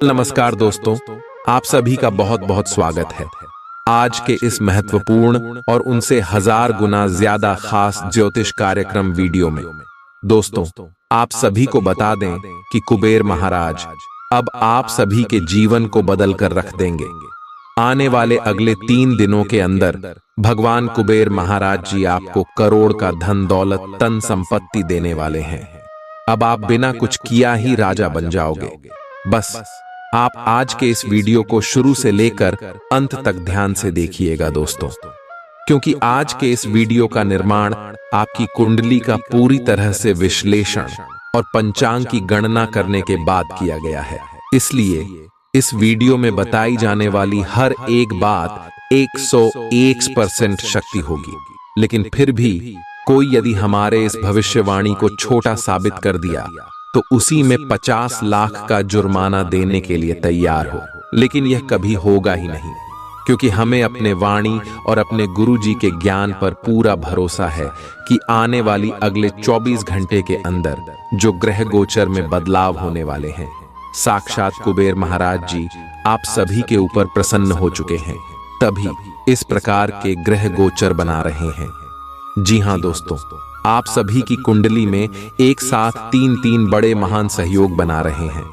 नमस्कार दोस्तों, आप सभी का बहुत बहुत स्वागत है आज के इस महत्वपूर्ण और उनसे 1000 गुना ज्यादा खास ज्योतिष कार्यक्रम वीडियो में। दोस्तों, आप सभी को बता दें कि कुबेर महाराज अब आप सभी के जीवन को बदल कर रख देंगे। आने वाले अगले 3 दिनों के अंदर भगवान कुबेर महाराज जी आपको करोड़ का धन दौलत तन संपत्ति देने वाले हैं। अब आप बिना कुछ किया ही राजा बन जाओगे। बस आप आज के इस वीडियो को शुरू से लेकर अंत तक ध्यान से देखिएगा दोस्तों, क्योंकि आज के इस वीडियो का निर्माण आपकी कुंडली का पूरी तरह से विश्लेषण और पंचांग की गणना करने के बाद किया गया है। इसलिए इस वीडियो में बताई जाने वाली हर एक बात 101% शक्ति होगी। लेकिन फिर भी कोई यदि हमारे इस भविष्यवाणी को छोटा साबित कर दिया तो उसी में 50 लाख का जुर्माना देने के लिए तैयार हो। लेकिन यह कभी होगा ही नहीं, क्योंकि हमें अपने वाणी और अपने गुरुजी के ज्ञान पर पूरा भरोसा है कि आने वाली अगले 24 घंटे के अंदर जो ग्रह गोचर में बदलाव होने वाले हैं, साक्षात कुबेर महाराज जी आप सभी के ऊपर प्रसन्न हो चुके हैं, तभी इस प्रकार के ग्रह गोचर बना रहे हैं। जी हां दोस्तों, आप सभी की कुंडली में एक साथ 3 बड़े महान सहयोग बना रहे हैं।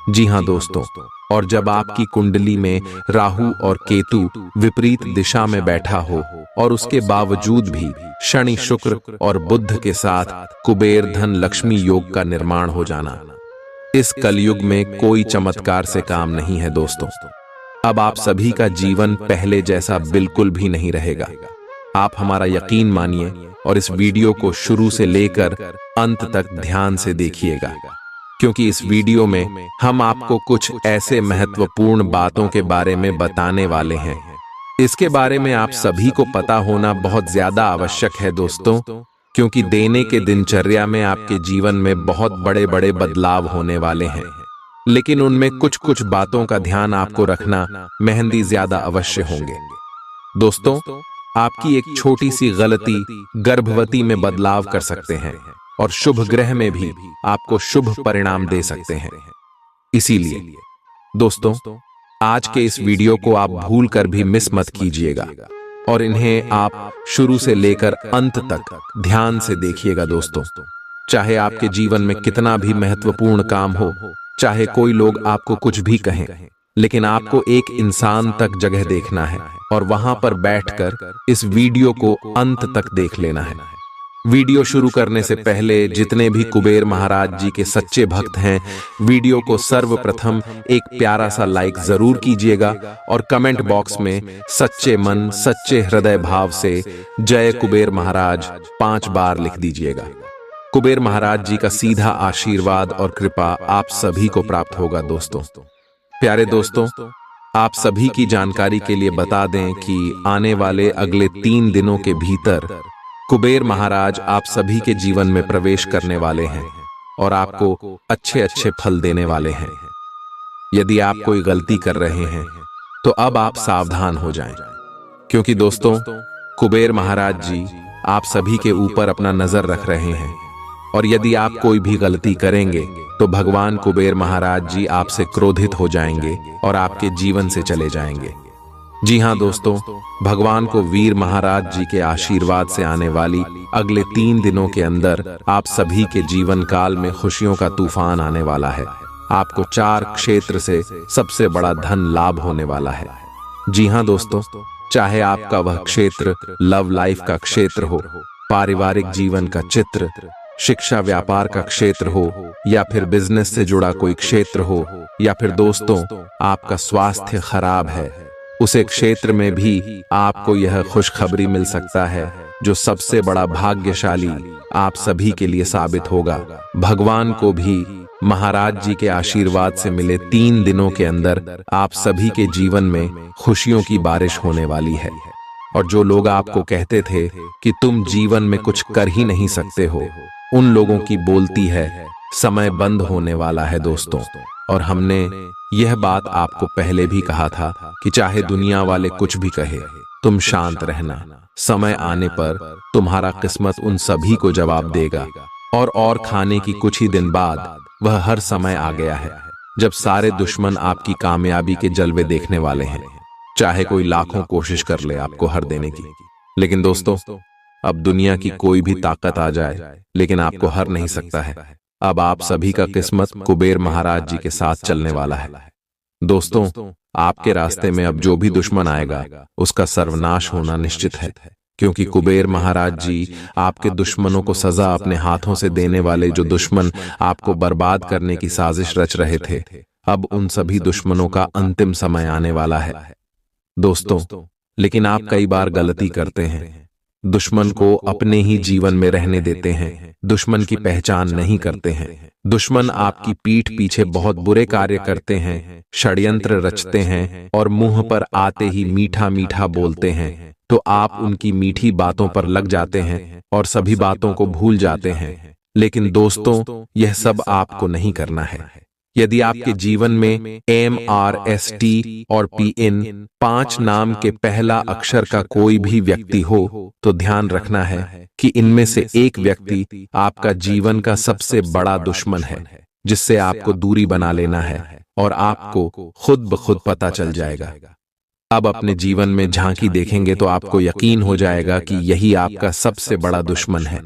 जी हां दोस्तों, और जब आपकी कुंडली में राहु और केतु विपरीत दिशा में बैठा हो और उसके बावजूद भी शनि शुक्र और बुध के साथ कुबेर धन लक्ष्मी योग का निर्माण हो जाना, इस कलयुग में कोई चमत्कार से काम नहीं है दोस्तों। अब आप सभी का जीवन पहले जैसा बिल्कुल भी नहीं रहेगा। आप हमारा यकीन मानिए और इस वीडियो को शुरू से लेकर अंत तक ध्यान से देखिएगा, क्योंकि इस वीडियो में हम आपको कुछ ऐसे महत्वपूर्ण बातों के बारे में बताने वाले हैं। इसके बारे में आप सभी को पता होना बहुत ज्यादा आवश्यक है दोस्तों, क्योंकि देने के दिनचर्या में आपके जीवन में बहुत बड़े बड़े बदलाव होने वाले हैं। लेकिन उनमें कुछ बातों का ध्यान आपको रखना मेहंदी ज्यादा अवश्य होंगे। दोस्तों, आपकी एक छोटी सी गलती गर्भवती में बदलाव कर सकते हैं और शुभ ग्रह में भी आपको शुभ परिणाम दे सकते हैं। इसीलिए दोस्तों, आज के इस वीडियो को आप भूल कर भी मिस मत कीजिएगा और इन्हें आप शुरू से लेकर अंत तक ध्यान से देखिएगा दोस्तों। चाहे आपके जीवन में कितना भी महत्वपूर्ण काम हो, चाहे कोई लोग आपको कुछ भी कहें, लेकिन आपको एक इंसान तक जगह देखना है और वहां पर बैठकर इस वीडियो को अंत तक देख लेना है। वीडियो शुरू करने से पहले जितने भी कुबेर महाराज जी के सच्चे भक्त हैं, वीडियो को सर्वप्रथम एक प्यारा सा लाइक जरूर कीजिएगा और कमेंट बॉक्स में सच्चे मन सच्चे हृदय भाव से जय कुबेर महाराज 5 बार लिख दीजिएगा। कुबेर महाराज जी का सीधा आशीर्वाद और कृपा आप सभी को प्राप्त होगा दोस्तों। प्यारे दोस्तों, आप सभी की जानकारी के लिए बता दें कि आने वाले अगले 3 दिनों के भीतर कुबेर महाराज आप सभी के जीवन में प्रवेश करने वाले हैं और आपको अच्छे फल देने वाले हैं। यदि आप कोई गलती कर रहे हैं तो अब आप सावधान हो जाएं, क्योंकि दोस्तों कुबेर महाराज जी आप सभी के ऊपर अपना नजर रख रहे हैं और यदि आप कोई भी गलती करेंगे तो भगवान कुबेर महाराज जी आपसे क्रोधित हो जाएंगे और आपके जीवन से चले जाएंगे। जी हां दोस्तों, भगवान को वीर महाराज जी के आशीर्वाद से आने वाली अगले 3 दिनों के अंदर आप सभी के जीवन काल में खुशियों का तूफान आने वाला है। आपको 4 क्षेत्र से सबसे बड़ा धन लाभ होने वाला है। जी हां दोस्तों, चाहे आपका वह क्षेत्र लव लाइफ का क्षेत्र हो, पारिवारिक जीवन का चित्र, शिक्षा व्यापार का क्षेत्र हो, या फिर बिजनेस से जुड़ा कोई क्षेत्र हो, या फिर दोस्तों आपका स्वास्थ्य खराब है, उसे क्षेत्र में भी आपको यह खुशखबरी मिल सकता है जो सबसे बड़ा भाग्यशाली आप सभी के लिए साबित होगा। भगवान को भी महाराज जी के आशीर्वाद से मिले 3 दिनों के अंदर आप सभी के जीवन में खुशियों की बारिश होने वाली है। और जो लोग आपको कहते थे कि तुम जीवन में कुछ कर ही नहीं सकते हो, उन लोगों की बोलती है समय बंद होने वाला है दोस्तों। और हमने यह बात आपको पहले भी कहा था कि चाहे दुनिया वाले कुछ भी कहे, तुम शांत रहना, समय आने पर तुम्हारा किस्मत उन सभी को जवाब देगा। और खाने की कुछ ही दिन बाद वह हर समय आ गया है। जब सारे दुश्मन आपकी कामयाबी के जलवे देखने वाले हैं, चाहे कोई लाखों कोशिश कर ले आपको हर देने की। लेकिन दोस्तों, अब दुनिया की कोई भी ताकत आ जाए लेकिन आपको हर नहीं सकता है। अब आप सभी का किस्मत कुबेर महाराज जी के साथ चलने वाला है। दोस्तों, आपके रास्ते में अब जो भी दुश्मन आएगा उसका सर्वनाश होना निश्चित है, क्योंकि कुबेर महाराज जी आपके दुश्मनों को सजा अपने हाथों से देने वाले, जो दुश्मन आपको बर्बाद करने की साजिश रच रहे थे, अब उन सभी दुश्मनों का अंतिम समय आने वाला है। दोस्तों, लेकिन आप कई बार गलती करते हैं, दुश्मन को अपने ही जीवन में रहने देते हैं, दुश्मन की पहचान नहीं करते हैं। दुश्मन आपकी पीठ पीछे बहुत बुरे कार्य करते हैं, षड्यंत्र रचते हैं और मुंह पर आते ही मीठा मीठा बोलते हैं, तो आप उनकी मीठी बातों पर लग जाते हैं और सभी बातों को भूल जाते हैं। लेकिन दोस्तों, यह सब आपको नहीं करना है। यदि आपके जीवन में MRST और PN 5 नाम के पहला अक्षर का कोई भी व्यक्ति हो, तो ध्यान रखना है कि इनमें से एक व्यक्ति आपका जीवन का सबसे बड़ा दुश्मन है, जिससे आपको दूरी बना लेना है और आपको खुद ब खुद पता चल जाएगा। अब अपने जीवन में झांकी देखेंगे तो आपको यकीन हो जाएगा कि यही आपका सबसे बड़ा दुश्मन है।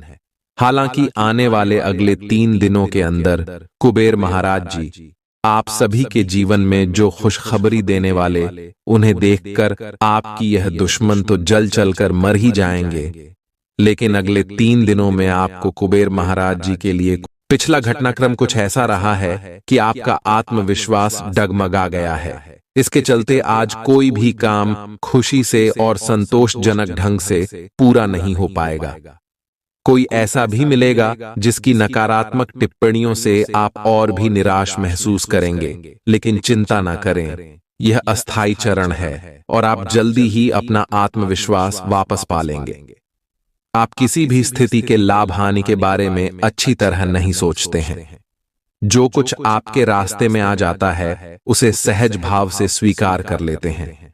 हालांकि आने वाले अगले 3 दिनों के अंदर कुबेर महाराज जी आप सभी के जीवन में जो खुशखबरी देने वाले, उन्हें देखकर आपकी यह दुश्मन तो जल चलकर मर ही जाएंगे। लेकिन अगले 3 दिनों में आपको कुबेर महाराज जी के लिए पिछला घटनाक्रम कुछ ऐसा रहा है कि आपका आत्मविश्वास डगमगा गया है। इसके चलते आज कोई भी काम खुशी से और संतोषजनक ढंग से पूरा नहीं हो पाएगा। कोई ऐसा भी मिलेगा जिसकी नकारात्मक टिप्पणियों से आप और भी निराश महसूस करेंगे, लेकिन चिंता ना करें, यह अस्थायी चरण है और आप जल्दी ही अपना आत्मविश्वास वापस पा लेंगे। आप किसी भी स्थिति के लाभ हानि के बारे में अच्छी तरह नहीं सोचते हैं। जो कुछ आपके रास्ते में आ जाता है उसे सहज भाव से स्वीकार कर लेते हैं।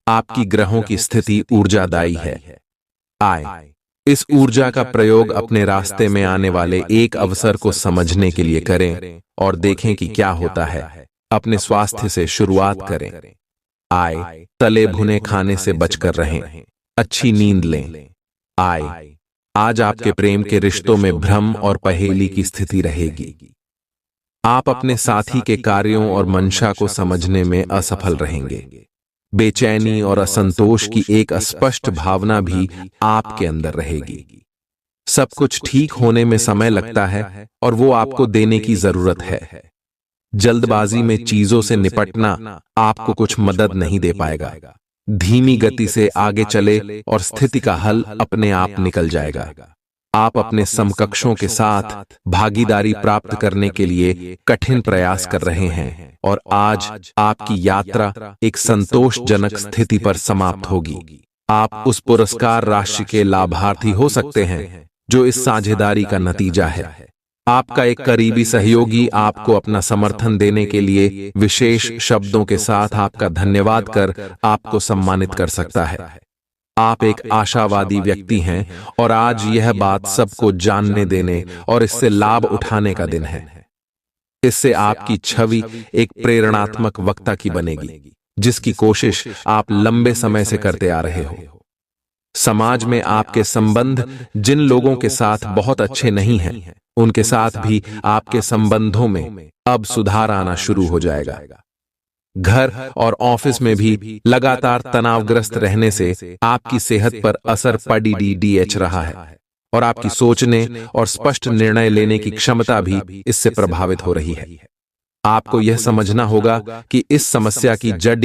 आपकी ग्रहों की स्थिति ऊर्जादायी है। इस ऊर्जा का प्रयोग अपने रास्ते में आने वाले एक अवसर को समझने के लिए करें और देखें कि क्या होता है। अपने स्वास्थ्य से शुरुआत करें। तले भुने खाने से बचकर रहें। अच्छी नींद लें। आज आपके प्रेम के रिश्तों में भ्रम और पहेली की स्थिति रहेगी। आप अपने साथी के कार्यों और मंशा को समझने में असफल रहेंगे। बेचैनी और असंतोष की एक अस्पष्ट भावना भी आपके अंदर रहेगी। सब कुछ ठीक होने में समय लगता है और वो आपको देने की जरूरत है। जल्दबाजी में चीजों से निपटना आपको कुछ मदद नहीं दे पाएगा। धीमी गति से आगे चले और स्थिति का हल अपने आप निकल जाएगा। आप अपने समकक्षों के साथ भागीदारी प्राप्त करने के लिए कठिन प्रयास कर रहे हैं और आज आपकी यात्रा एक संतोषजनक स्थिति पर समाप्त होगी। आप उस पुरस्कार राशि के लाभार्थी हो सकते हैं जो इस साझेदारी का नतीजा है। आपका एक करीबी सहयोगी आपको अपना समर्थन देने के लिए विशेष शब्दों के साथ आपका धन्यवाद कर आपको सम्मानित कर सकता है। आप एक आशावादी व्यक्ति हैं और आज यह बात सबको जानने देने और इससे लाभ उठाने का दिन है। इससे आपकी छवि एक प्रेरणात्मक वक्ता की बनेगी, जिसकी कोशिश आप लंबे समय से करते आ रहे हो। समाज में आपके संबंध जिन लोगों के साथ बहुत अच्छे नहीं हैं, उनके साथ भी आपके संबंधों में अब सुधार आना शुरू हो जाएगा। घर और ऑफिस में भी लगातार तनावग्रस्त रहने से आपकी सेहत पर असर पड़ रहा है और आपकी सोचने और स्पष्ट निर्णय लेने की क्षमता भी इससे प्रभावित हो रही है। आपको यह समझना होगा कि इस समस्या की जड़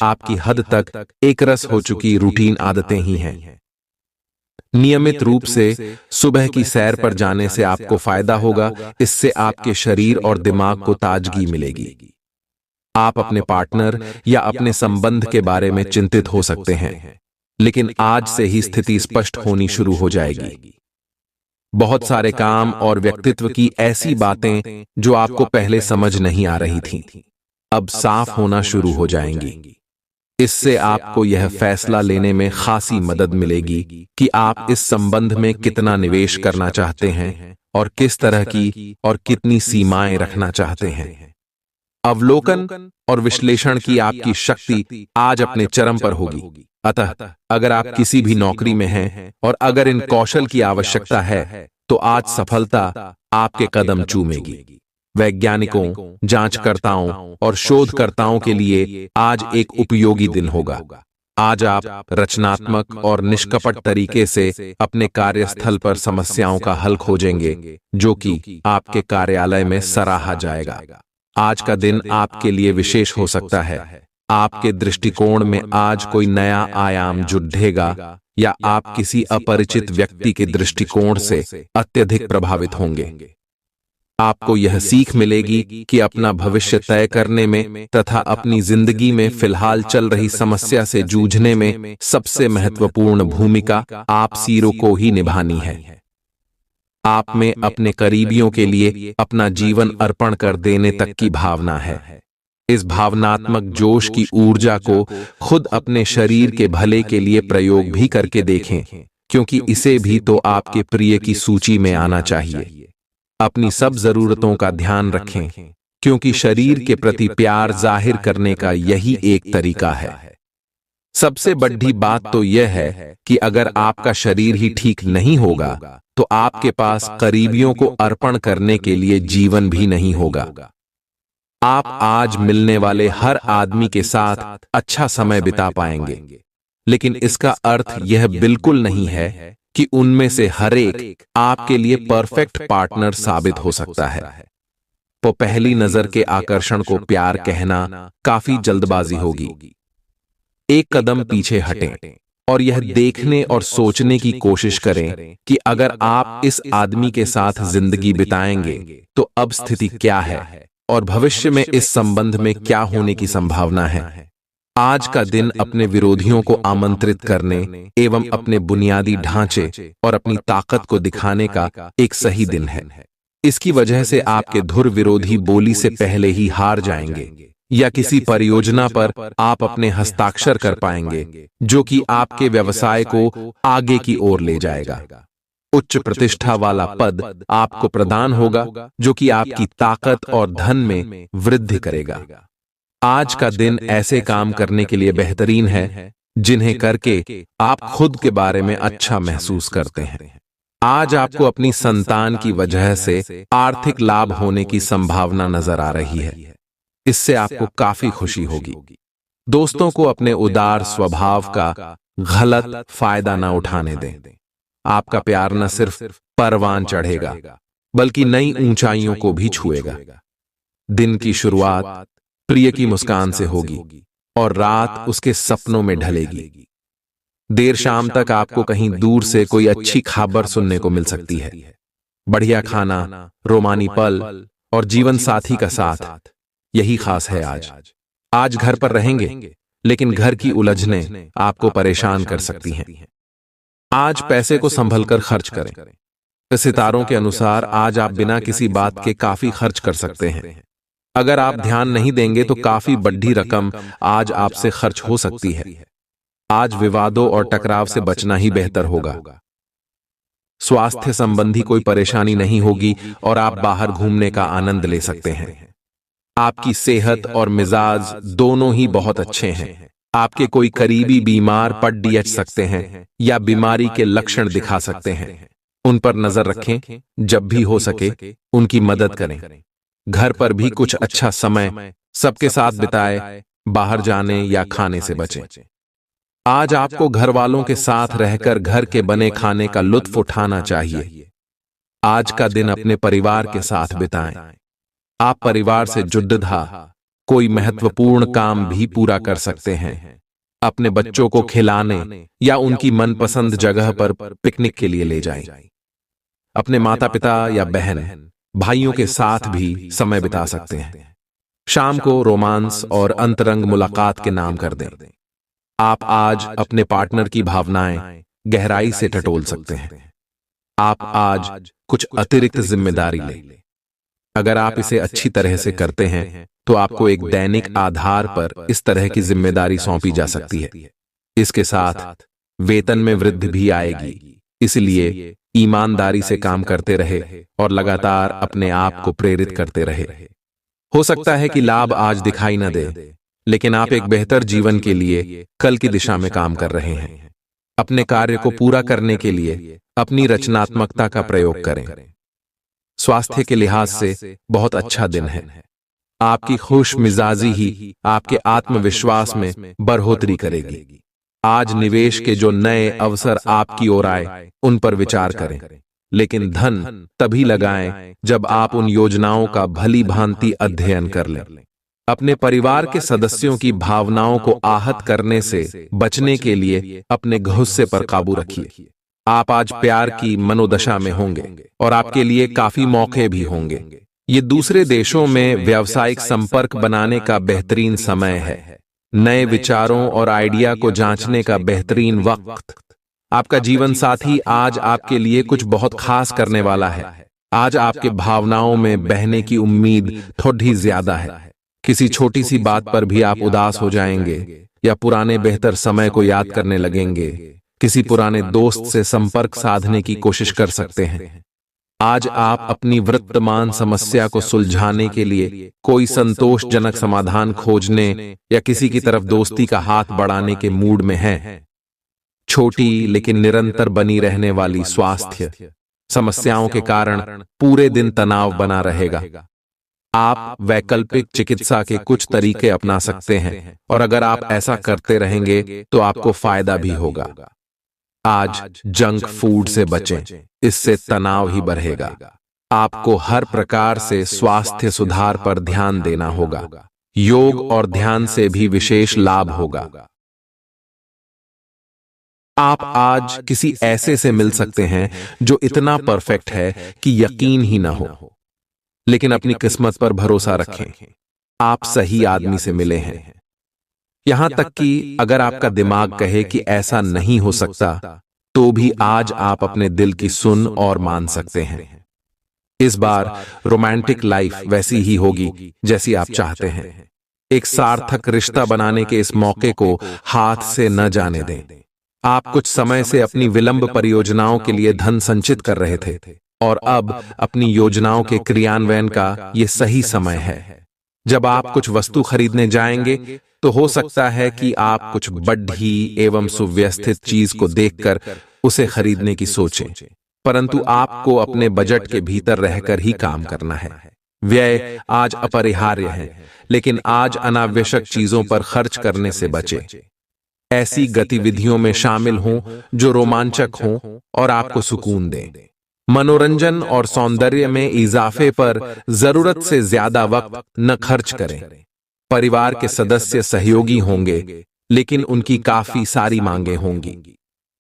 आपकी हद तक एकरस हो चुकी रूटीन आदतें ही हैं। नियमित रूप से सुबह की सैर पर जाने से आपको फायदा होगा। इससे आपके शरीर और दिमाग को ताजगी मिलेगी। आप अपने पार्टनर या अपने संबंध के बारे में चिंतित हो सकते हैं, लेकिन आज से ही स्थिति स्पष्ट होनी शुरू हो जाएगी। बहुत सारे काम और व्यक्तित्व की ऐसी बातें जो आपको पहले समझ नहीं आ रही थीं, अब साफ होना शुरू हो जाएंगी। इससे आपको यह फैसला लेने में खासी मदद मिलेगी कि आप इस संबंध में कितना निवेश करना चाहते हैं और किस तरह की और कितनी सीमाएं रखना चाहते हैं। अवलोकन और विश्लेषण की आपकी शक्ति आज अपने चरम पर होगी। अतः अगर आप किसी भी नौकरी में हैं और अगर इन कौशल की आवश्यकता है तो आज सफलता आपके कदम चूमेगी। वैज्ञानिकों, जांचकर्ताओं और शोधकर्ताओं के लिए आज एक उपयोगी दिन होगा। आज आप रचनात्मक और निष्कपट तरीके से अपने कार्यस्थल पर समस्याओं का हल खोजेंगे, जो कि आपके कार्यालय में सराहा जाएगा। आज का दिन आपके लिए विशेष हो सकता है। आपके दृष्टिकोण में आज कोई नया आयाम जुड़ेगा या आप किसी अपरिचित व्यक्ति के दृष्टिकोण से अत्यधिक प्रभावित होंगे। आपको यह सीख मिलेगी कि अपना भविष्य तय करने में तथा अपनी जिंदगी में फिलहाल चल रही समस्या से जूझने में सबसे महत्वपूर्ण भूमिका आप सीरो को ही निभानी है। आप में अपने करीबियों के लिए अपना जीवन अर्पण कर देने तक की भावना है। इस भावनात्मक जोश की ऊर्जा को खुद अपने शरीर के भले के लिए प्रयोग भी करके देखें, क्योंकि इसे भी तो आपके प्रिय की सूची में आना चाहिए। अपनी सब जरूरतों का ध्यान रखें, क्योंकि शरीर के प्रति प्यार जाहिर करने का यही एक तरीका है। सबसे बड़ी बात तो यह है कि अगर आपका शरीर ही ठीक नहीं होगा तो आपके पास करीबियों को अर्पण करने के लिए जीवन भी नहीं होगा। आप आज मिलने वाले हर आदमी के साथ अच्छा समय बिता पाएंगे, लेकिन इसका अर्थ यह बिल्कुल नहीं है कि उनमें से हर एक आपके लिए परफेक्ट पार्टनर साबित हो सकता है। तो पहली नजर के आकर्षण को प्यार कहना काफी जल्दबाजी होगी। एक कदम पीछे हटें और यह देखने और सोचने की कोशिश करें कि अगर आप इस आदमी के साथ जिंदगी बिताएंगे तो अब स्थिति क्या है और भविष्य में इस संबंध में क्या होने की संभावना है। आज का दिन अपने विरोधियों को आमंत्रित करने एवं अपने बुनियादी ढांचे और अपनी ताकत को दिखाने का एक सही दिन है। इसकी वजह से आपके धुर विरोधी बोली से पहले ही हार जाएंगे या किसी परियोजना पर आप अपने हस्ताक्षर कर पाएंगे, जो कि आपके व्यवसाय को आगे की ओर ले जाएगा। उच्च प्रतिष्ठा वाला पद आपको प्रदान होगा, जो कि आपकी ताकत और धन में वृद्धि करेगा। आज का दिन ऐसे काम करने के लिए बेहतरीन है जिन्हें करके आप खुद के बारे में अच्छा महसूस करते हैं। आज आपको अपनी संतान की वजह से आर्थिक लाभ होने की संभावना नजर आ रही है। इससे आपको काफी खुशी होगी। दोस्तों को अपने उदार स्वभाव का गलत फायदा न उठाने दें। आपका प्यार न सिर्फ परवान चढ़ेगा बल्कि नई ऊंचाइयों को भी छुएगा। दिन की शुरुआत प्रिय की मुस्कान से होगी और रात उसके सपनों में ढलेगी। देर शाम तक आपको कहीं दूर से कोई अच्छी खबर सुनने को मिल सकती है। बढ़िया खाना, रोमानी पल और जीवन साथी का साथ, यही खास है आज घर पर रहेंगे, लेकिन घर की उलझनें आपको परेशान कर सकती हैं। आज पैसे को संभल कर खर्च करें। सितारों के अनुसार आज आप बिना किसी बात के काफी खर्च कर सकते हैं। अगर आप ध्यान नहीं देंगे तो काफी बड़ी रकम आज आपसे खर्च हो सकती है। आज विवादों और टकराव से बचना ही बेहतर होगा। स्वास्थ्य संबंधी कोई परेशानी नहीं होगी और आप बाहर घूमने का आनंद ले सकते हैं। आपकी सेहत और मिजाज दोनों ही बहुत अच्छे हैं। आपके कोई करीबी बीमार पड़ सकते हैं या बीमारी के लक्षण दिखा सकते हैं। उन पर नजर रखें, जब भी हो सके उनकी मदद करें। घर पर भी कुछ अच्छा समय सबके साथ बिताए, बाहर जाने या खाने से बचें। आज आपको घर वालों के साथ रहकर घर के बने खाने का लुत्फ उठाना चाहिए। आज का दिन अपने परिवार के साथ बिताएं। आप परिवार से जुड़धा कोई महत्वपूर्ण काम भी पूरा कर सकते हैं। अपने बच्चों को खिलाने या उनकी मनपसंद जगह पर पिकनिक के लिए ले जाएं। अपने माता पिता या बहन भाइयों के साथ भी समय बिता सकते हैं। शाम को रोमांस और अंतरंग मुलाकात के नाम कर दें। आप आज अपने पार्टनर की भावनाएं गहराई से टटोल सकते हैं। आप आज कुछ अतिरिक्त जिम्मेदारी लें। अगर आप इसे अच्छी तरह से करते हैं तो आपको एक दैनिक आधार पर इस तरह की जिम्मेदारी सौंपी जा सकती है। इसके साथ वेतन में वृद्धि भी आएगी, इसलिए ईमानदारी से काम करते रहे और लगातार अपने आप को प्रेरित करते रहे। हो सकता है कि लाभ आज दिखाई न दे, लेकिन आप एक बेहतर जीवन के लिए कल की दिशा में काम कर रहे हैं। अपने कार्य को पूरा करने के लिए अपनी रचनात्मकता का प्रयोग करें। स्वास्थ्य के लिहाज से बहुत अच्छा दिन है। आपकी खुश मिजाजी ही आपके आत्मविश्वास में बढ़ोतरी करेगी। आज निवेश के जो नए अवसर आपकी ओर आए उन पर विचार करें, लेकिन धन तभी लगाएं जब आप उन योजनाओं का भली भांति अध्ययन कर लें। अपने परिवार के सदस्यों की भावनाओं को आहत करने से बचने के लिए अपने गुस्से पर काबू रखिए। आप आज प्यार की मनोदशा में होंगे और आपके लिए काफी मौके भी होंगे। ये दूसरे देशों में व्यावसायिक संपर्क बनाने का बेहतरीन समय है। नए विचारों और आइडिया को जांचने का बेहतरीन वक्त। आपका जीवन साथी आज आपके लिए कुछ बहुत खास करने वाला है। आज आपके भावनाओं में बहने की उम्मीद थोड़ी ज्यादा है। किसी छोटी सी बात पर भी आप उदास हो जाएंगे या पुराने बेहतर समय को याद करने लगेंगे। किसी पुराने दोस्त से संपर्क साधने की कोशिश कर सकते हैं। आज आप अपनी वर्तमान समस्या को सुलझाने के लिए कोई संतोषजनक समाधान खोजने या किसी की तरफ दोस्ती का हाथ बढ़ाने के मूड में हैं। छोटी लेकिन निरंतर बनी रहने वाली स्वास्थ्य समस्याओं के कारण पूरे दिन तनाव बना रहेगा। आप वैकल्पिक चिकित्सा के कुछ तरीके अपना सकते हैं और अगर आप ऐसा करते रहेंगे तो आपको फायदा भी होगा। आज जंक फूड से बचें, इससे तनाव ही बढ़ेगा। आपको हर प्रकार से स्वास्थ्य सुधार पर ध्यान देना होगा। योग और ध्यान से भी विशेष लाभ होगा। आप आज किसी ऐसे से मिल सकते हैं जो इतना परफेक्ट है कि यकीन ही ना हो, लेकिन अपनी किस्मत पर भरोसा रखें। आप सही आदमी से मिले हैं। यहां तक कि अगर आपका दिमाग कहे कि ऐसा नहीं हो सकता, तो भी आज आप अपने दिल की सुन और मान सकते हैं। इस बार रोमांटिक लाइफ वैसी ही होगी जैसी आप चाहते हैं। एक सार्थक रिश्ता बनाने के इस मौके को हाथ से न जाने दें। आप कुछ समय से अपनी विलंब परियोजनाओं के लिए धन संचित कर रहे थे और अब अपनी योजनाओं के क्रियान्वयन का ये सही समय है। जब आप कुछ वस्तु खरीदने जाएंगे तो हो सकता है कि आप कुछ बड़ी एवं सुव्यवस्थित चीज को देखकर उसे खरीदने की सोचें, परंतु आपको अपने बजट के भीतर रहकर ही काम करना है। व्यय आज अपरिहार्य है, लेकिन आज अनावश्यक चीजों पर खर्च करने से बचें। ऐसी गतिविधियों में शामिल हों जो रोमांचक हों और आपको सुकून दें। मनोरंजन और सौंदर्य में इजाफे पर जरूरत से ज्यादा वक्त न खर्च करें। परिवार के सदस्य सहयोगी होंगे, लेकिन उनकी काफी सारी मांगें होंगी।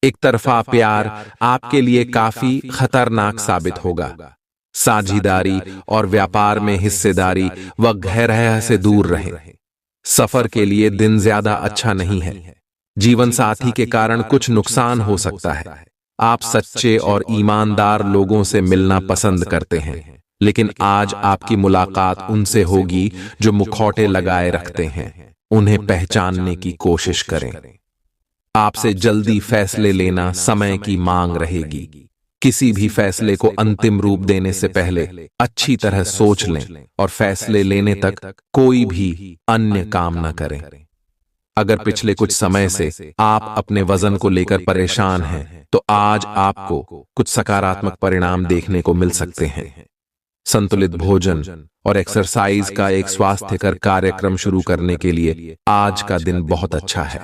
एक तरफा प्यार आपके लिए काफी खतरनाक साबित होगा। साझेदारी और व्यापार में हिस्सेदारी व गहरह से दूर रहें। सफर के लिए दिन ज्यादा अच्छा नहीं है। जीवन साथी के कारण कुछ नुकसान हो सकता है। आप सच्चे और ईमानदार लोगों से मिलना पसंद करते हैं, लेकिन आज आपकी मुलाकात उनसे होगी जो मुखौटे लगाए रखते हैं। उन्हें पहचानने की कोशिश करें। आपसे जल्दी फैसले लेना समय की मांग रहेगी। किसी भी फैसले को अंतिम रूप देने से पहले अच्छी तरह सोच लें और फैसले लेने तक कोई भी अन्य काम न करें। अगर पिछले कुछ समय से आप अपने वजन को लेकर परेशान हैं, तो आज आपको कुछ सकारात्मक परिणाम देखने को मिल सकते हैं। संतुलित भोजन और एक्सरसाइज का एक स्वास्थ्यकर कार्यक्रम शुरू करने के लिए आज का दिन बहुत अच्छा है।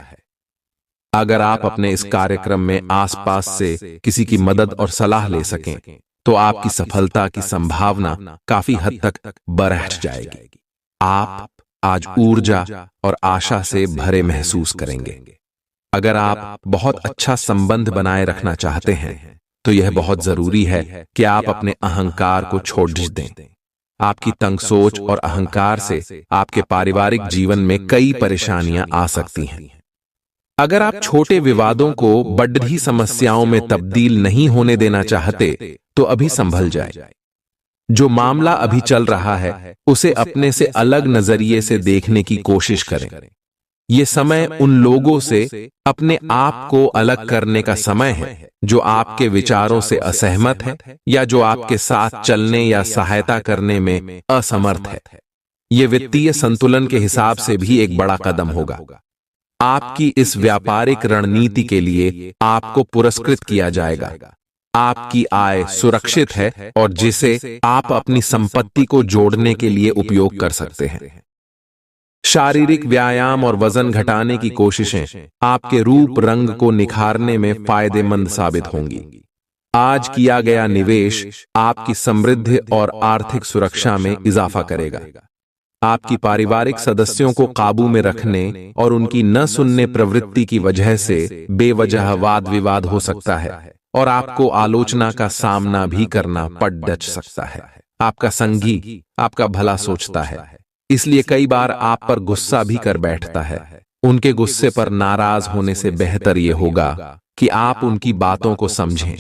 अगर आप अपने इस कार्यक्रम में आसपास से किसी की मदद और सलाह ले सकें, तो आपकी सफलता की संभावना काफी हद तक बढ़ जाएगी। आप आज ऊर्जा और आशा से भरे महसूस करेंगे। अगर आप बहुत अच्छा संबंध बनाए रखना चाहते हैं, तो यह बहुत जरूरी है कि आप अपने अहंकार को छोड़ दें। आपकी तंग सोच और अहंकार से आपके पारिवारिक जीवन में कई परेशानियां आ सकती हैं। अगर आप छोटे विवादों को बड़ी समस्याओं में तब्दील नहीं होने देना चाहते, तो अभी संभल जाए। जो मामला अभी चल रहा है उसे अपने से अलग नजरिए से देखने की कोशिश करें। ये समय उन लोगों से अपने आप को अलग करने का समय है जो आपके विचारों से असहमत है या जो आपके साथ चलने या सहायता करने में असमर्थ है। ये वित्तीय संतुलन के हिसाब से भी एक बड़ा कदम होगा। आपकी इस व्यापारिक रणनीति के लिए आपको पुरस्कृत किया जाएगा। आपकी आय सुरक्षित है और जिसे आप अपनी संपत्ति को जोड़ने के लिए उपयोग कर सकते हैं। शारीरिक व्यायाम और वजन घटाने की कोशिशें आपके रूप रंग को निखारने में फायदेमंद साबित होंगी। आज किया गया निवेश आपकी समृद्धि और आर्थिक सुरक्षा में इजाफा करेगा। आपकी पारिवारिक सदस्यों को काबू में रखने और उनकी न सुनने प्रवृत्ति की वजह से बेवजह वाद विवाद हो सकता है और आपको आलोचना का सामना भी करना पड़ डच सकता है। आपका संगी आपका भला सोचता है, इसलिए कई बार आप पर गुस्सा भी कर बैठता है। उनके गुस्से पर नाराज होने से बेहतर यह होगा कि आप उनकी बातों को समझें।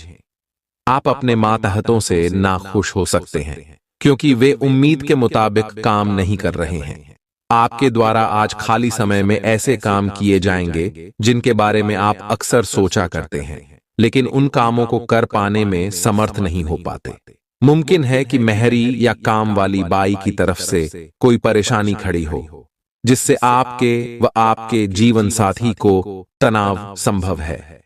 आप अपने मातहतों से नाखुश हो सकते हैं क्योंकि वे उम्मीद के मुताबिक काम नहीं कर रहे हैं। आपके द्वारा आज खाली समय में ऐसे काम किए जाएंगे जिनके बारे में आप अक्सर सोचा करते हैं, लेकिन उन कामों को कर पाने में समर्थ नहीं हो पाते। मुमकिन है कि मेहरी या काम वाली बाई की तरफ से कोई परेशानी खड़ी हो जिससे आपके व आपके जीवन साथी को तनाव संभव है।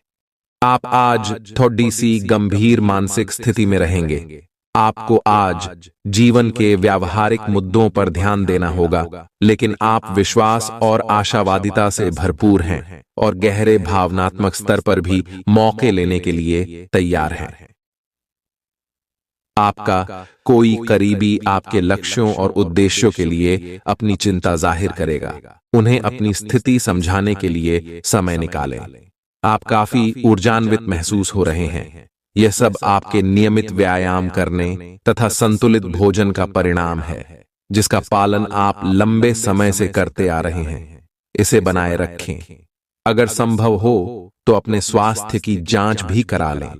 आप आज थोड़ी सी गंभीर मानसिक स्थिति में रहेंगे। आपको आज जीवन के व्यावहारिक मुद्दों पर ध्यान देना होगा, लेकिन आप विश्वास और आशावादिता से भरपूर हैं और गहरे भावनात्मक स्तर पर भी मौके लेने के लिए तैयार हैं। आपका कोई करीबी आपके लक्ष्यों और उद्देश्यों के लिए अपनी चिंता जाहिर करेगा। उन्हें अपनी स्थिति समझाने के लिए समय निकालें। आप काफी ऊर्जान्वित महसूस हो रहे हैं। यह सब आपके नियमित व्यायाम करने तथा संतुलित भोजन का परिणाम है, जिसका पालन आप लंबे समय से करते आ रहे हैं। इसे बनाए रखें। अगर संभव हो तो अपने स्वास्थ्य की जांच भी करा लें।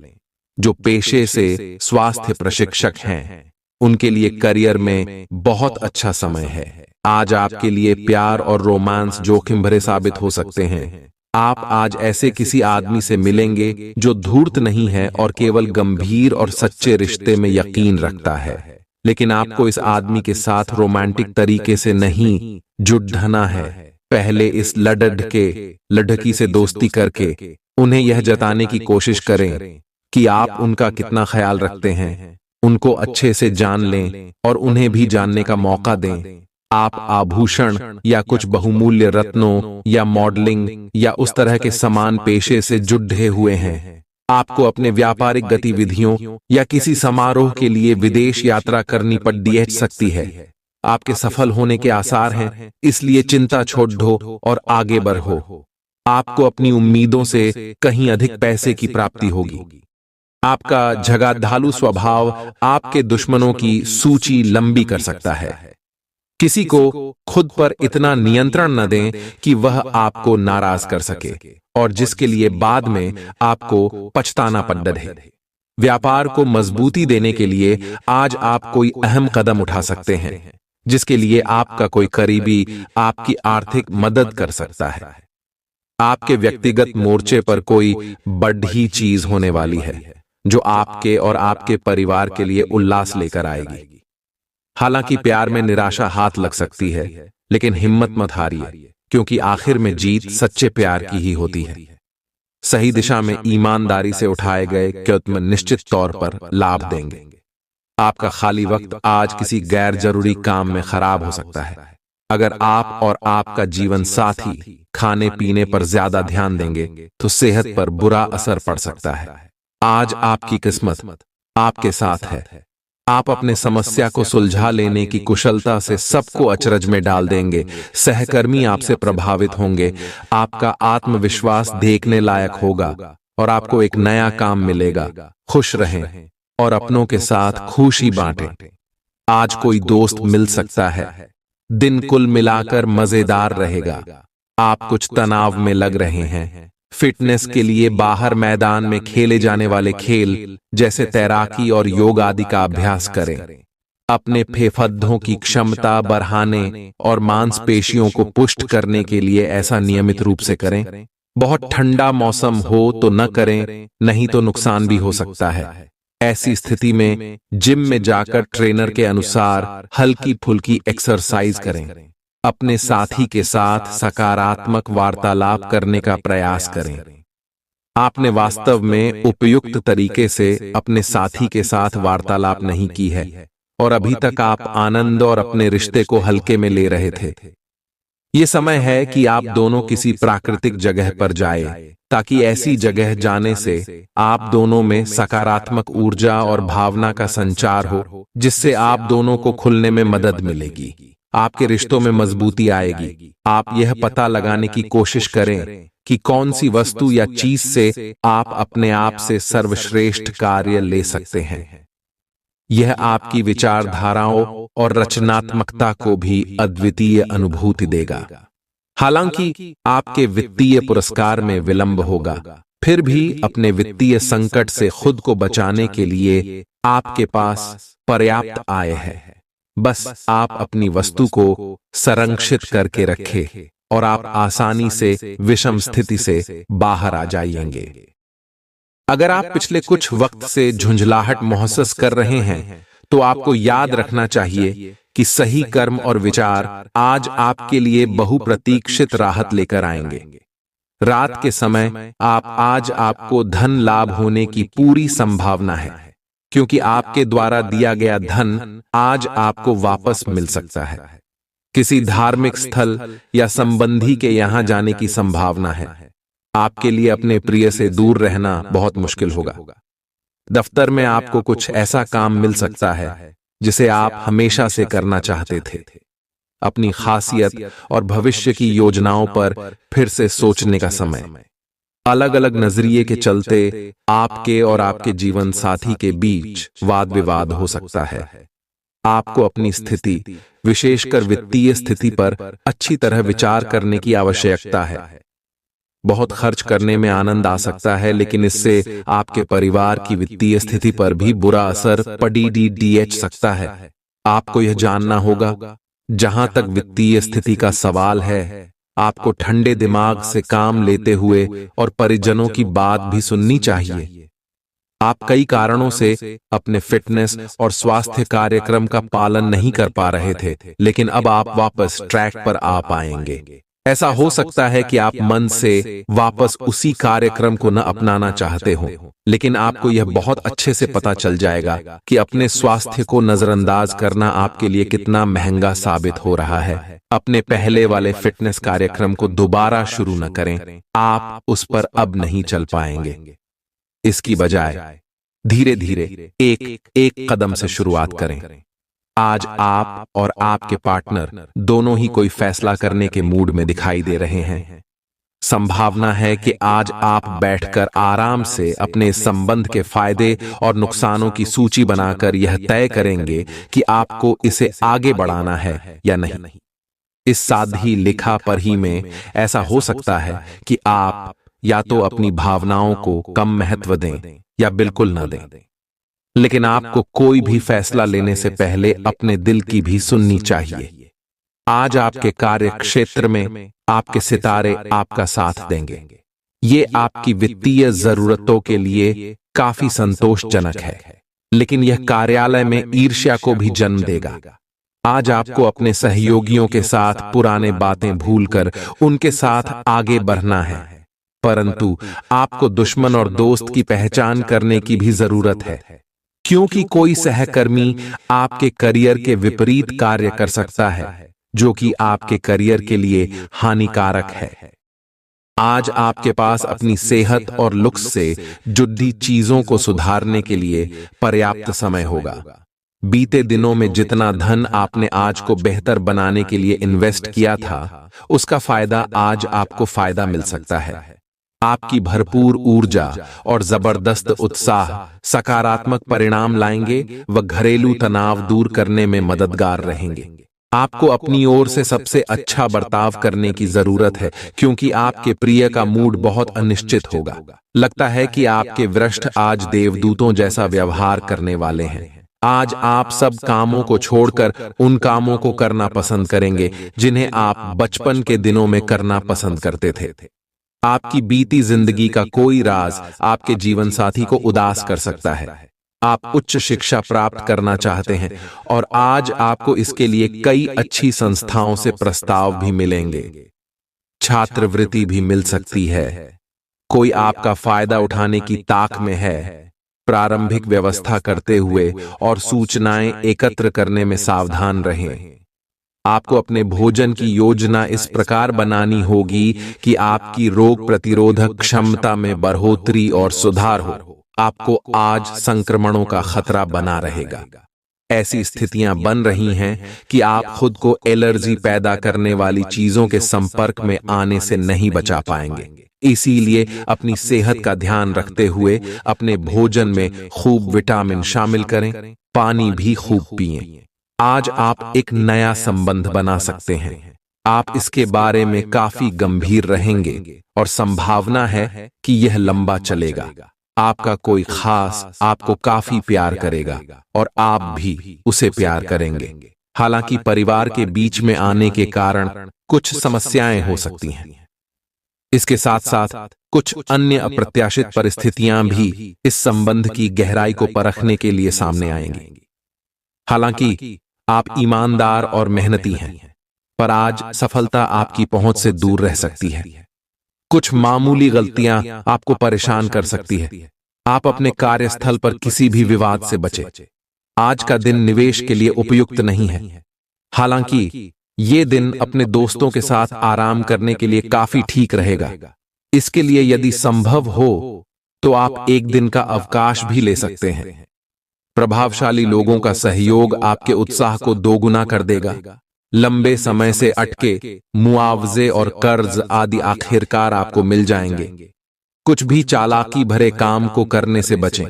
जो पेशे से स्वास्थ्य प्रशिक्षक हैं, उनके लिए करियर में बहुत अच्छा समय है। आज आपके लिए प्यार और रोमांस जोखिम भरे साबित हो सकते हैं। आप आज ऐसे किसी आदमी से मिलेंगे जो धूर्त नहीं है और केवल गंभीर और सच्चे रिश्ते में यकीन रखता है, लेकिन आपको इस आदमी के साथ रोमांटिक तरीके से नहीं जुड़ना है। पहले इस लड़की से दोस्ती करके उन्हें यह जताने की कोशिश करें कि आप उनका कितना ख्याल रखते हैं। उनको अच्छे से जान लें और उन्हें भी जानने का मौका दें। आप आभूषण या कुछ बहुमूल्य रत्नों या मॉडलिंग या उस तरह के समान पेशे से जुड़े हुए हैं। आपको अपने व्यापारिक गतिविधियों या किसी समारोह के लिए विदेश यात्रा करनी पड़ सकती है। आपके सफल होने के आसार हैं, इसलिए चिंता छोड़ दो और आगे बढ़ो। आपको अपनी उम्मीदों से कहीं अधिक पैसे की प्राप्ति होगी। आपका झगड़ालू स्वभाव आपके दुश्मनों की सूची लंबी कर सकता है। किसी को खुद पर इतना नियंत्रण न दें कि वह आपको नाराज कर सके और जिसके लिए बाद में आपको पछताना पड़े। व्यापार को मजबूती देने के लिए आज आप कोई अहम कदम उठा सकते हैं, जिसके लिए आपका कोई करीबी आपकी आर्थिक मदद कर सकता है। आपके व्यक्तिगत मोर्चे पर कोई बड़ी चीज होने वाली है जो आपके और आपके परिवार के लिए उल्लास लेकर आएगी। हालांकि प्यार में निराशा हाथ लग सकती है, लेकिन हिम्मत मत हारिए, क्योंकि आखिर में जीत सच्चे प्यार की ही होती है। सही दिशा में ईमानदारी से उठाए गए कदम निश्चित तौर पर लाभ देंगे। आपका खाली वक्त आज किसी गैर जरूरी काम में खराब हो सकता है। अगर आप और आपका जीवन साथी खाने पीने पर ज्यादा ध्यान देंगे तो सेहत पर बुरा असर पड़ सकता है। आज आपकी किस्मत आपके साथ है। आप अपने समस्या को सुलझा लेने की कुशलता से सबको अचरज में डाल देंगे। सहकर्मी आपसे प्रभावित होंगे। आपका आत्मविश्वास देखने लायक होगा और आपको एक नया काम मिलेगा। खुश रहें और अपनों के साथ खुशी बांटें। आज कोई दोस्त मिल सकता है। दिन कुल मिलाकर मजेदार रहेगा। आप कुछ तनाव में लग रहे हैं। फिटनेस के लिए बाहर मैदान में खेले जाने वाले खेल जैसे तैराकी और योग आदि का अभ्यास करें। अपने फेफड़ों की क्षमता बढ़ाने और मांसपेशियों को पुष्ट करने के लिए ऐसा नियमित रूप से करें। बहुत ठंडा मौसम हो तो न करें, नहीं तो नुकसान भी हो सकता है। ऐसी स्थिति में जिम में जाकर ट्रेनर के अनुसार हल्की फुल्की एक्सरसाइज करें। अपने साथी के साथ सकारात्मक वार्तालाप करने का प्रयास करें। आपने वास्तव में उपयुक्त तरीके से अपने साथी के साथ वार्तालाप नहीं की है और अभी तक आप आनंद और अपने रिश्ते को हल्के में ले रहे थे। ये समय है कि आप दोनों किसी प्राकृतिक जगह पर जाएं, ताकि ऐसी जगह जाने से आप दोनों में सकारात्मक ऊर्जा और भावना का संचार हो, जिससे आप दोनों को खुलने में मदद मिलेगी। आपके रिश्तों में मजबूती आएगी। आप यह पता लगाने की कोशिश करें कि कौन सी वस्तु या चीज से आप अपने आप से सर्वश्रेष्ठ कार्य ले सकते हैं। यह आपकी विचारधाराओं और रचनात्मकता को भी अद्वितीय अनुभूति देगा। हालांकि आपके वित्तीय पुरस्कार में विलंब होगा, फिर भी अपने वित्तीय संकट से खुद को बचाने के लिए आपके पास पर्याप्त आय है। बस आप अपनी वस्तु को संरक्षित करके रखें और आप आसानी से विषम स्थिति से बाहर आ जाएंगे। अगर आप पिछले कुछ वक्त से झुंझलाहट महसूस कर रहे हैं, तो आपको याद रखना चाहिए कि सही कर्म और विचार आज आपके लिए बहुप्रतीक्षित राहत लेकर आएंगे। रात के समय आज आपको धन लाभ होने की पूरी संभावना है, क्योंकि आपके द्वारा दिया गया धन आज आपको वापस मिल सकता है। किसी धार्मिक स्थल या संबंधी के यहां जाने की संभावना है। आपके लिए अपने प्रिय से दूर रहना बहुत मुश्किल होगा। दफ्तर में आपको कुछ ऐसा काम मिल सकता है जिसे आप हमेशा से करना चाहते थे। अपनी खासियत और भविष्य की योजनाओं पर फिर से सोचने का समय। अलग अलग नजरिए के चलते आपके और आपके जीवन साथी के बीच वाद विवाद हो सकता है। आपको अपनी स्थिति, विशेषकर वित्तीय स्थिति पर अच्छी तरह विचार करने की आवश्यकता है। बहुत खर्च करने में आनंद आ सकता है, लेकिन इससे आपके परिवार की वित्तीय स्थिति पर भी बुरा असर पड़ सकता है। आपको यह जानना होगा, जहां तक वित्तीय स्थिति का सवाल है, आपको ठंडे दिमाग से काम लेते हुए और परिजनों की बात भी सुननी चाहिए। आप कई कारणों से अपने फिटनेस और स्वास्थ्य कार्यक्रम का पालन नहीं कर पा रहे थे, लेकिन अब आप वापस ट्रैक पर आ पाएंगे। ऐसा हो सकता है कि आप मन से वापस उसी कार्यक्रम को न अपनाना चाहते हो, लेकिन आपको यह बहुत अच्छे से पता चल जाएगा कि अपने स्वास्थ्य को नजरअंदाज करना आपके लिए कितना महंगा साबित हो रहा है। अपने पहले वाले फिटनेस कार्यक्रम को दोबारा शुरू न करें, आप उस पर अब नहीं चल पाएंगे। इसकी बजाय धीरे धीरे एक कदम से शुरुआत करें। आज आप और आपके पार्टनर दोनों ही कोई फैसला करने के मूड में दिखाई दे रहे हैं। संभावना है कि आज आप बैठकर आराम से अपने संबंध के फायदे और नुकसानों की सूची बनाकर यह तय करेंगे कि आपको इसे आगे बढ़ाना है या नहीं। इस सादी लिखा पढ़ी में ऐसा हो सकता है कि आप या तो अपनी भावनाओं को कम महत्व दें या बिल्कुल न दें, लेकिन आपको कोई भी फैसला लेने से पहले अपने दिल की भी सुननी चाहिए। आज आपके कार्य क्षेत्र में आपके सितारे आपका साथ देंगे। ये आपकी वित्तीय जरूरतों के लिए काफी संतोषजनक है, लेकिन यह कार्यालय में ईर्ष्या को भी जन्म देगा। आज आपको अपने सहयोगियों के साथ पुराने बातें भूलकर उनके साथ आगे बढ़ना है, परंतु आपको दुश्मन और दोस्त की पहचान करने की भी जरूरत है, क्योंकि कोई सहकर्मी आपके करियर के विपरीत कार्य कर सकता है, जो कि आपके करियर के लिए हानिकारक है। आज आपके पास अपनी सेहत और लुक्स से जुड़ी चीजों को सुधारने के लिए पर्याप्त समय होगा। बीते दिनों में जितना धन आपने आज को बेहतर बनाने के लिए इन्वेस्ट किया था, उसका फायदा आज आपको फायदा मिल सकता है। आपकी भरपूर ऊर्जा और जबरदस्त उत्साह सकारात्मक परिणाम लाएंगे व घरेलू तनाव दूर करने में मददगार रहेंगे। आपको अपनी ओर से सबसे अच्छा बर्ताव करने की जरूरत है, क्योंकि आपके प्रिय का मूड बहुत अनिश्चित होगा। लगता है कि आपके वरिष्ठ आज देवदूतों जैसा व्यवहार करने वाले हैं। आज आप सब कामों को छोड़कर उन कामों को करना पसंद करेंगे जिन्हें आप बचपन के दिनों में करना पसंद करते थे। आपकी बीती जिंदगी का कोई राज आपके जीवन साथी को उदास कर सकता है। आप उच्च शिक्षा प्राप्त करना चाहते हैं और आज आपको इसके लिए कई अच्छी संस्थाओं से प्रस्ताव भी मिलेंगे। छात्रवृत्ति भी मिल सकती है। कोई आपका फायदा उठाने की ताक में है। प्रारंभिक व्यवस्था करते हुए और सूचनाएं एकत्र करने में सावधान रहें। आपको अपने भोजन की योजना इस प्रकार बनानी होगी कि आपकी रोग प्रतिरोधक क्षमता में बढ़ोतरी और सुधार हो। आपको आज संक्रमणों का खतरा बना रहेगा। ऐसी स्थितियां बन रही हैं कि आप खुद को एलर्जी पैदा करने वाली चीजों के संपर्क में आने से नहीं बचा पाएंगे। इसीलिए अपनी सेहत का ध्यान रखते हुए अपने भोजन में खूब विटामिन शामिल करें, पानी भी खूब पिएं। आज आप एक नया संबंध बना सकते हैं। आप इसके बारे में काफी गंभीर रहेंगे और संभावना है कि यह लंबा चलेगा। आपका कोई खास आपको काफी प्यार करेगा और आप भी उसे प्यार करेंगे। हालांकि परिवार के बीच में आने के कारण कुछ समस्याएं हो सकती हैं। इसके साथ साथ कुछ अन्य अप्रत्याशित परिस्थितियां भी इस संबंध की गहराई को परखने के लिए सामने आएंगी। हालांकि आप ईमानदार और मेहनती हैं, पर आज सफलता आपकी पहुंच से दूर रह सकती है। कुछ मामूली गलतियां आपको परेशान कर सकती है। आप अपने कार्यस्थल पर किसी भी विवाद से बचें। आज का दिन निवेश के लिए उपयुक्त नहीं है। हालांकि ये दिन अपने दोस्तों के साथ आराम करने के लिए काफी ठीक रहेगा। इसके लिए यदि संभव हो तो आप एक दिन का अवकाश भी ले सकते हैं। प्रभावशाली लोगों का सहयोग आपके उत्साह को दोगुना कर देगा। लंबे समय से अटके मुआवजे और कर्ज आदि आखिरकार आपको मिल जाएंगे। कुछ भी चालाकी भरे काम को करने से बचें।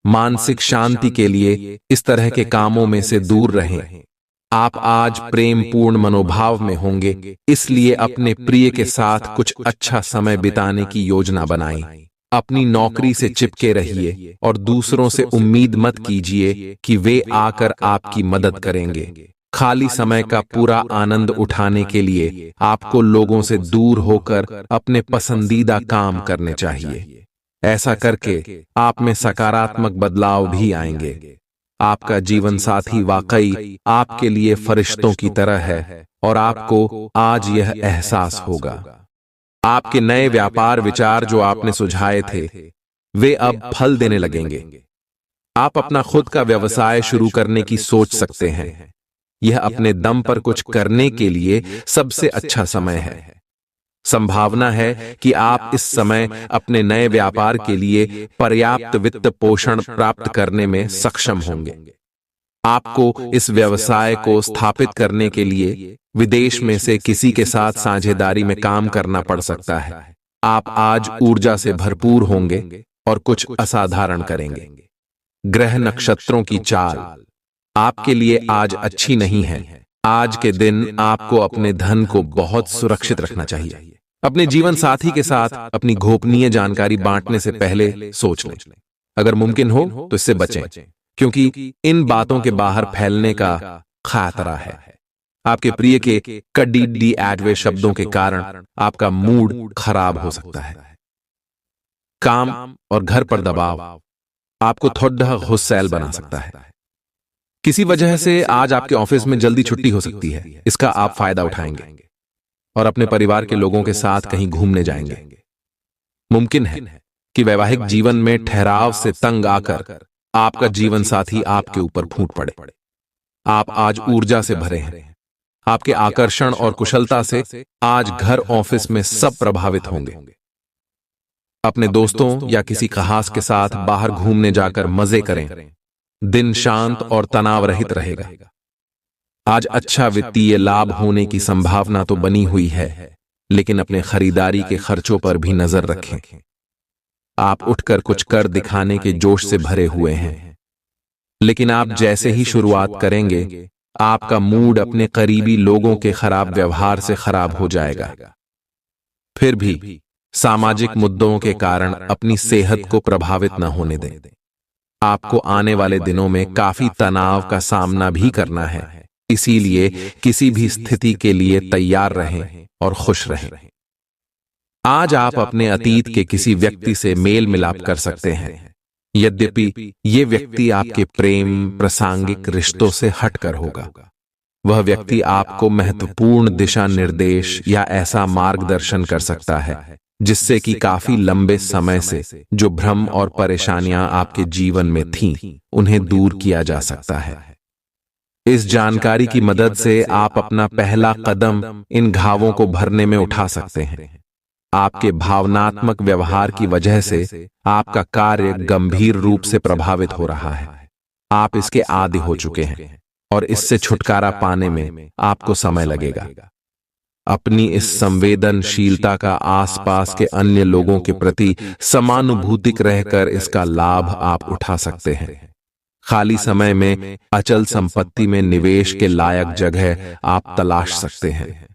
मानसिक शांति के लिए इस तरह के कामों में से दूर रहें। आप आज प्रेम पूर्ण मनोभाव में होंगे, इसलिए अपने प्रिय के साथ कुछ अच्छा समय बिताने की योजना बनाएं। अपनी नौकरी से चिपके रहिए और दूसरों से उम्मीद मत कीजिए कि वे आकर आपकी मदद करेंगे। खाली समय का पूरा आनंद उठाने के लिए आपको लोगों से दूर होकर अपने पसंदीदा काम करने चाहिए। ऐसा करके आप में सकारात्मक बदलाव भी आएंगे। आपका जीवन साथी वाकई आपके लिए फरिश्तों की तरह है और आपको आज यह एहसास होगा। आपके नए व्यापार विचार जो आपने सुझाए थे, वे अब फल देने लगेंगे। आप अपना खुद का व्यवसाय शुरू करने की सोच सकते हैं। यह अपने दम पर कुछ करने के लिए सबसे अच्छा समय है। संभावना है कि आप इस समय अपने नए व्यापार के लिए पर्याप्त वित्त पोषण प्राप्त करने में सक्षम होंगे। आपको इस व्यवसाय को स्थापित करने के लिए विदेश में से किसी के साथ साझेदारी में काम करना पड़ सकता है। आप आज ऊर्जा से भरपूर होंगे और कुछ असाधारण करेंगे। ग्रह नक्षत्रों की चाल आपके लिए आज अच्छी नहीं है। आज के दिन आपको अपने धन को बहुत सुरक्षित रखना चाहिए। अपने जीवन साथी के साथ अपनी गोपनीय जानकारी बांटने से पहले सोच लें। अगर मुमकिन हो तो इससे बचें, क्योंकि इन बातों के बाहर फैलने का खतरा है। आपके प्रिय के कड़ी एडवे शब्दों के कारण आपका मूड खराब हो सकता है। काम और घर पर दबाव आपको थोड़ा गुस्सैल बना सकता है। किसी वजह से आज आपके ऑफिस में जल्दी छुट्टी हो सकती है। इसका आप फायदा उठाएंगे और अपने परिवार के लोगों के साथ कहीं घूमने जाएंगे। मुमकिन है कि वैवाहिक जीवन में ठहराव से तंग आकर आपका जीवन साथी आपके ऊपर फूट पड़े। आप आज ऊर्जा से भरे हैं। आपके आकर्षण और कुशलता से आज घर ऑफिस में सब प्रभावित होंगे। अपने दोस्तों या किसी खास के साथ बाहर घूमने जाकर मजे करें। दिन शांत और तनाव रहित रहेगा। आज अच्छा वित्तीय लाभ होने की संभावना तो बनी हुई है, लेकिन अपने खरीदारी के खर्चों पर भी नजर रखें। आप उठकर कुछ कर दिखाने के जोश से भरे हुए हैं, लेकिन आप जैसे ही शुरुआत करेंगे, आपका मूड अपने करीबी लोगों के खराब व्यवहार से खराब हो जाएगा। फिर भी सामाजिक मुद्दों के कारण अपनी सेहत को प्रभावित न होने दें। आपको आने वाले दिनों में काफी तनाव का सामना भी करना है, इसीलिए किसी भी स्थिति के लिए तैयार रहें और खुश रहें। आज आप अपने अतीत के किसी व्यक्ति से मेल मिलाप कर सकते हैं। यद्यपि ये व्यक्ति आपके प्रेम प्रासंगिक रिश्तों से हटकर होगा। वह व्यक्ति आपको महत्वपूर्ण दिशा निर्देश या ऐसा मार्गदर्शन कर सकता है जिससे कि काफी लंबे समय से जो भ्रम और परेशानियां आपके जीवन में थीं, उन्हें दूर किया जा सकता है। इस जानकारी की मदद से आप अपना पहला कदम इन घावों को भरने में उठा सकते हैं। आपके भावनात्मक व्यवहार की वजह से आपका कार्य गंभीर रूप से प्रभावित हो रहा है। आप इसके आदी हो चुके हैं और इससे छुटकारा पाने में आपको समय लगेगा। अपनी इस संवेदनशीलता का आसपास के अन्य लोगों के प्रति समानुभूतिक रहकर इसका लाभ आप उठा सकते हैं। खाली समय में अचल संपत्ति में निवेश के लायक जगह आप तलाश सकते हैं।